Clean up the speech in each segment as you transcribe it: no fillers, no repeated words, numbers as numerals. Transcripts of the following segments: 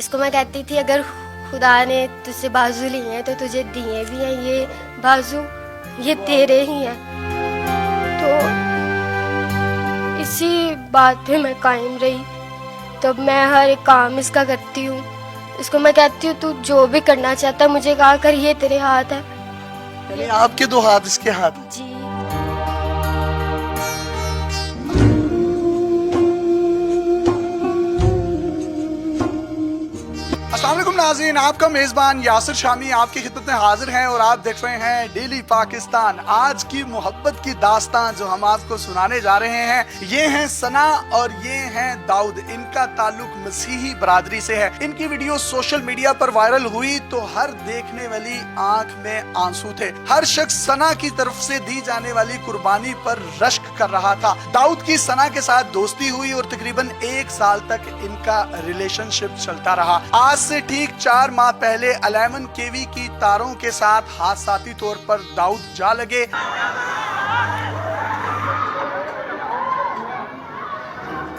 इसको मैं कहती थी अगर खुदा ने तुझसे बाजू लिए हैं तो तुझे दिए भी हैं ये बाजू, ये तेरे ही हैं। तो इसी बात पे मैं कायम रही। तो मैं हर एक काम इसका करती हूँ। इसको मैं कहती हूँ तू जो भी करना चाहता है मुझे कहा कर, ये तेरे हाथ है। यानी आपके दो हाथ इसके हाथ। जी। अस्सलाम वालेकुम नाज़रीन, आपका मेजबान यासिर शामी आपकी खिदमत में हाजिर हैं और आप देख रहे हैं डेली पाकिस्तान। आज की मोहब्बत की दास्तान जो हम आपको सुनाने जा रहे हैं ये हैं सना और ये हैं दाऊद। इनका ताल्लुक मसीही बरादरी से है। इनकी वीडियो सोशल मीडिया पर वायरल हुई तो हर देखने वाली आंख में आंसू थे। हर शख्स सना की तरफ से दी जाने वाली कुर्बानी पर रश्क कर रहा था। दाऊद की सना के साथ दोस्ती हुई और तकरीबन 1 साल तक इनका रिलेशनशिप चलता रहा। आज से ठीक 4 माह पहले 11 केवी की तारों के साथ हादसाती तौर पर दाऊद जा लगे।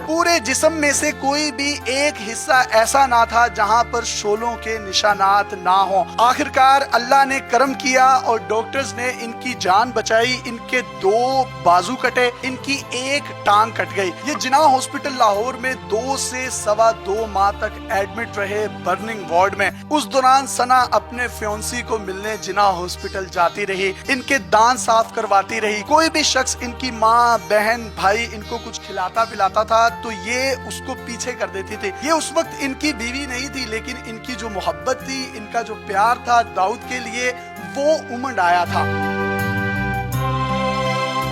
पूरे जिस्म में से कोई भी एक हिस्सा ऐसा ना था जहां पर शोलों के निशानात ना हो। आखिरकार अल्लाह ने करम किया और डॉक्टर्स ने इनकी जान बचाई। इनके 2 बाजू कटे, इनकी 1 टांग कट गई। ये जिन्ना हॉस्पिटल लाहौर में 2 से 2.25 माह तक एडमिट रहे बर्निंग वार्ड में। उस दौरान सना अपने फ्योंसी को मिलने जिन्ना हॉस्पिटल जाती रही, इनके दांत साफ करवाती रही। कोई भी शख्स इनकी माँ, बहन, भाई इनको कुछ खिलाता पिलाता था तो ये उसको पीछे कर देती थी। ये उस वक्त इनकी बीवी नहीं थी, लेकिन इनकी जो मोहब्बत थी, इनका जो प्यार था दाऊद के लिए, वो उमड़ आया था।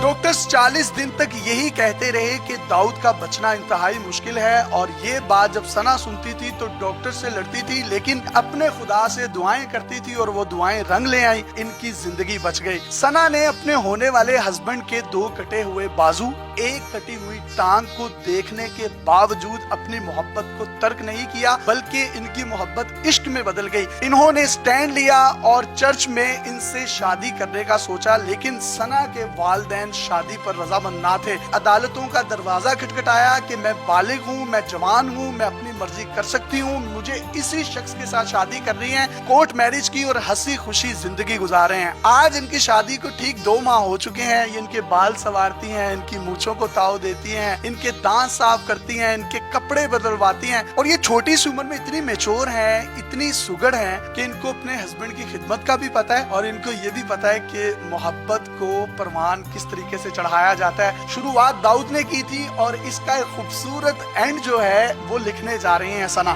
डॉक्टर्स 40 दिन तक यही कहते रहे कि दाऊद का बचना इंतहाई मुश्किल है और ये बात जब सना सुनती थी तो डॉक्टर से लड़ती थी, लेकिन अपने खुदा से दुआएं करती थी और वो दुआएं रंग ले आई। इनकी जिंदगी बच गई। सना ने अपने होने वाले हस्बैंड के 2 कटे हुए बाजू, 1 कटी हुई टांग को देखने के बावजूद अपनी मोहब्बत को तर्क नहीं किया, बल्कि इनकी मोहब्बत इश्क में बदल गई। इन्होंने स्टैंड लिया और चर्च में इनसे शादी करने का सोचा, लेकिन सना के वालिदैन शादी पर रजामंद ना थे। अदालतों का दरवाजा खटखटाया कि मैं बालिग हूँ, मैं जवान हूँ, मैं अपनी मर्जी कर सकती हूँ, मुझे इसी शख्स के साथ शादी करनी है। कोर्ट मैरिज की और हंसी खुशी जिंदगी गुजारे हैं। आज इनकी शादी को ठीक 2 माह हो चुके हैं। ये इनके बाल संवारती हैं, इनकी मूंछों को ताव देती हैं, इनके दांत साफ करती हैं, इनके कपड़े बदलवाती हैं और ये छोटी सी उम्र में इतनी मैच्योर हैं, इतनी सुगड़ हैं कि इनको अपने हस्बैंड की खिदमत का भी पता है और इनको ये भी पता है कि मोहब्बत को परवान किस तरीके से चढ़ाया जाता है। शुरुआत दाऊद ने की थी और इसका एक खूबसूरत एंड जो है वो लिखने जा रही हैं सना।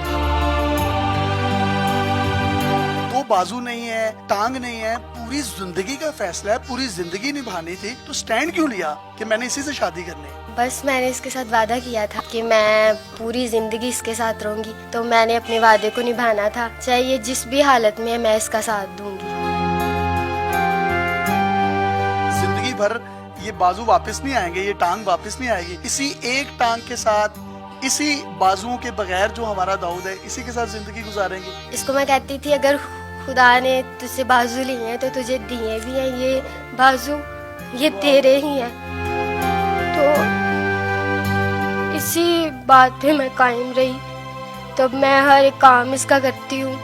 2 बाजू नहीं है, टांग नहीं है, पूरी जिंदगी का फैसला है, पूरी जिंदगी निभानी थी, तो स्टैंड क्यों लिया कि मैंने इसी से शादी करनी है? बस मैंने इसके साथ वादा किया था कि मैं पूरी जिंदगी इसके साथ रहूंगी, तो मैंने अपने वादे को निभाना था। चाहे ये जिस भी हालत में है मैं इसका साथ दूंगी। जिंदगी भर ये बाजू वापस नहीं आएंगे, ये टांग वापस नहीं आएगी। इसी 1 टांग के साथ, इसी बाजुओं के बगैर जो हमारा दाऊद है, इसी के साथ जिंदगी गुजारेंगे। इसको मैं कहती थी अगर खुदा ने तुझसे बाजू लिए हैं तो तुझे दिए भी हैं ये बाजू, ये तेरे ही हैं। तो इसी बात पे मैं कायम रही। तो मैं हर एक काम इसका करती हूँ।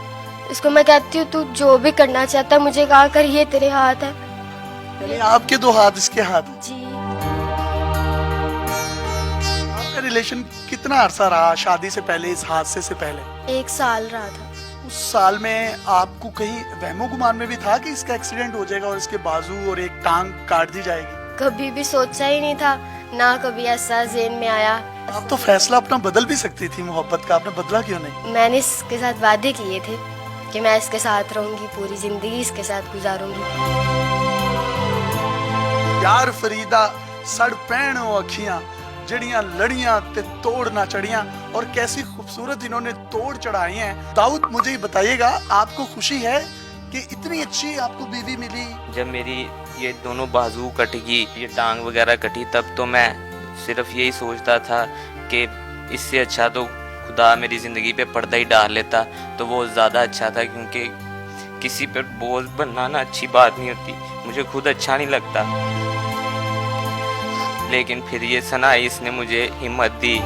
इसको मैं कहती हूँ तू जो भी करना चाहता है मुझे कहा कर, ये तेरे हाथ है। यानी आपके 2 हाथ इसके हाथ। जी। आपका रिलेशन कितना अरसा रहा शादी से पहले, इस हादसे से पहले? 1 साल रहा था। उस साल में आपको कहीं वहमो गुमान में भी था कि इसका एक्सीडेंट हो जाएगा और इसके बाजू और 1 टांग काट दी जाएगी? कभी भी सोचा ही नहीं था, ना कभी ऐसा ज़हन में आया। आप तो फैसला अपना बदल भी सकती थी मोहब्बत का, आपने बदला क्यों नहीं? मैंने इसके साथ वादे किए थे कि मैं इसके साथ रहूंगी, पूरी जिंदगी इसके साथ गुजारूंगी। यार फरीदा सड़ पैण अखियां जड़ियां लड़ियां ते तोड़ ना चढ़ियां, और कैसी खूबसूरत इन्होंने तोड़ चढ़ाई हैं। दाऊद मुझे ही बताइएगा, आपको खुशी है कि इतनी अच्छी आपको बीवी मिली? जब मेरी ये दोनों बाजू कटेगी, ये टांग वगैरह कटी, तब तो मैं सिर्फ यही सोचता था कि इससे अच्छा तो खुदा मेरी ज़िंदगी पे पर्दा ही डाल लेता तो वो ज़्यादा अच्छा था, क्योंकि किसी पर बोझ बनना ना अच्छी बात नहीं होती, मुझे खुद अच्छा नहीं लगता। लेकिन फिर ये सना, इसने मुझे हिम्मत दी।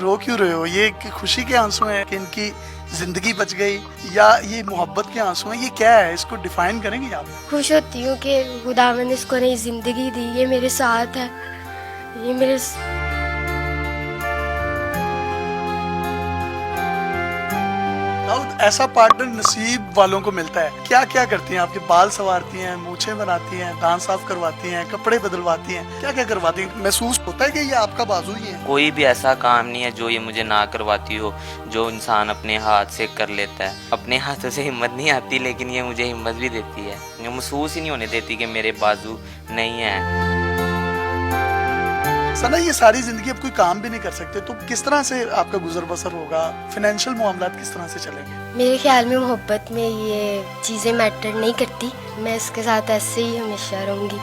रो क्यों रहे हो? ये कि खुशी के आंसू हैं कि इनकी जिंदगी बच गई, या ये मोहब्बत के आंसू हैं? ये क्या है, इसको डिफाइन करेंगे आप? खुश होती हूँ कि खुदावंद ने इसको नई जिंदगी दी, ये मेरे साथ है, ये मेरे दाऊद, ऐसा पार्टनर नसीब वालों को मिलता है। क्या क्या करती हैं? आपके बाल संवारती हैं, मूछें बनाती हैं, दांत साफ करवाती हैं, कपड़े बदलवाती हैं, क्या क्या करवाती हैं? महसूस होता है कि ये आपका बाजू ही है? कोई भी ऐसा काम नहीं है जो ये मुझे ना करवाती हो, जो इंसान अपने हाथ से कर लेता है। अपने हाथों से हिम्मत नहीं आती, लेकिन ये मुझे हिम्मत भी देती है। ये महसूस ही नहीं होने देती कि मेरे बाजू नहीं है। सना, ये सारी जिंदगी अब कोई काम भी नहीं कर सकते, तो किस तरह से आपका गुजर बसर होगा? फाइनेंशियल मामलात किस तरह से चलेंगे? मेरे ख्याल में मोहब्बत में ये चीज़ें मैटर नहीं करती, मैं इसके साथ ऐसे ही हमेशा रहूँगी।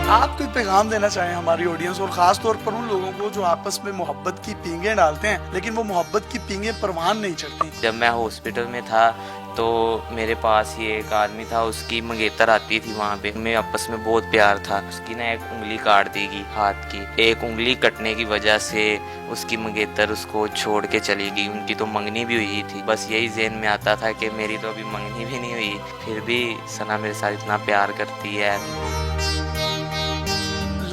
आप कोई पैगाम देना चाहें हमारी ऑडियंस और खास तौर पर उन लोगों को जो आपस में मोहब्बत की पींगे डालते हैं, लेकिन वो मोहब्बत की पींगे परवान नहीं चढ़ती? जब मैं हॉस्पिटल में था तो मेरे पास ये एक आदमी था, उसकी मंगेतर आती थी वहाँ पे, हमें आपस में बहुत प्यार था। उसकी ना एक उंगली काट देगी हाथ की, एक उंगली कटने की वजह से उसकी मंगेतर उसको छोड़ के चली गई। उनकी तो मंगनी भी हुई थी। बस यही ज़हन में आता था कि मेरी तो अभी मंगनी भी नहीं हुई, फिर भी सना मेरे साथ इतना प्यार करती है।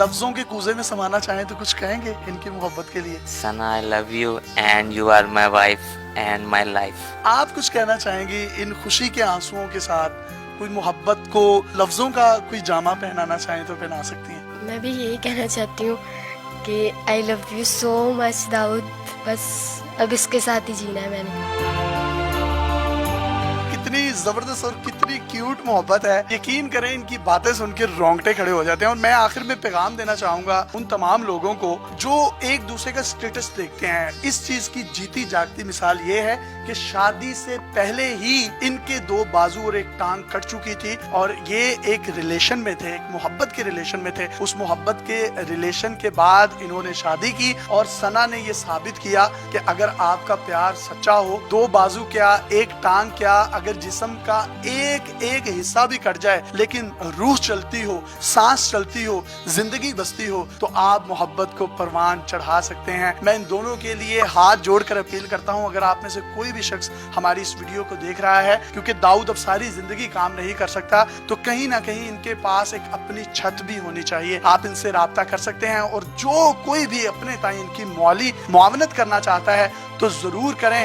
लफ्जों के कूजे में समाना चाहें तो कुछ कहेंगे इनकी मोहब्बत के लिए? Sana, I love you and you are my wife and my life. आप कुछ कहना चाहेंगे इन खुशी के आंसुओं के साथ? कोई मोहब्बत को लफ्जों का कोई जामा पहनाना चाहें तो पहना सकती हैं। मैं भी यही कहना चाहती हूँ कि I love you so much Dawood, बस अब इसके साथ ही जीना है मैंने। कितनी जबरदस्त और कितनी क्यूट मोहब्बत है। यकीन करें, इनकी बातें सुन के रोंगटे खड़े हो जाते हैं। और मैं आखिर में पैगाम देना चाहूंगा उन तमाम लोगों को जो एक दूसरे का स्टेटस देखते हैं। इस चीज की जीती जागती मिसाल ये है कि शादी से पहले ही इनके दो बाजू और एक टांग कट चुकी थी, और ये एक रिलेशन में थे, एक मोहब्बत के रिलेशन में थे। उस मोहब्बत के रिलेशन के बाद इन्होंने शादी की, और सना ने ये साबित किया कि अगर आपका प्यार सच्चा हो, दो बाजू क्या, एक टांग क्या, अगर जिस्म का एक एक हिस्सा भी कट जाए लेकिन रूह चलती हो, सांस चलती हो, जिंदगी बसती हो, तो आप मोहब्बत को परवान चढ़ा सकते हैं। मैं इन दोनों के लिए हाथ जोड़कर अपील करता हूं, अगर आप में से कोई भी शख्स हमारी इस वीडियो को देख रहा है, क्योंकि दाऊद अब सारी जिंदगी काम नहीं कर सकता, तो कहीं ना कहीं इनके पास एक अपनी छत भी होनी चाहिए। आप इनसे राब्ता कर सकते हैं, और जो कोई भी अपने ताई इनकी मौली मुआवनत करना चाहता है तो जरूर करें।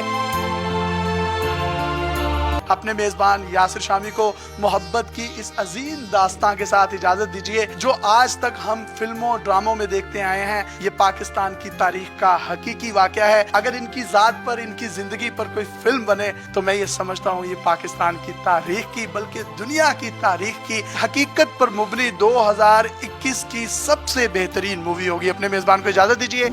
अपने मेजबान यासिर शामी को मोहब्बत की इस अजीम दास्तां के साथ इजाजत दीजिए। जो आज तक हम फिल्मों ड्रामों में देखते आए हैं, ये पाकिस्तान की तारीख का हकीकी वाकया है। अगर इनकी जात पर, इनकी जिंदगी पर कोई फिल्म बने तो मैं ये समझता हूँ ये पाकिस्तान की तारीख की, बल्कि दुनिया की तारीख की हकीकत पर मुबनी 2021 की सबसे बेहतरीन मूवी होगी। अपने मेजबान को इजाजत दीजिए।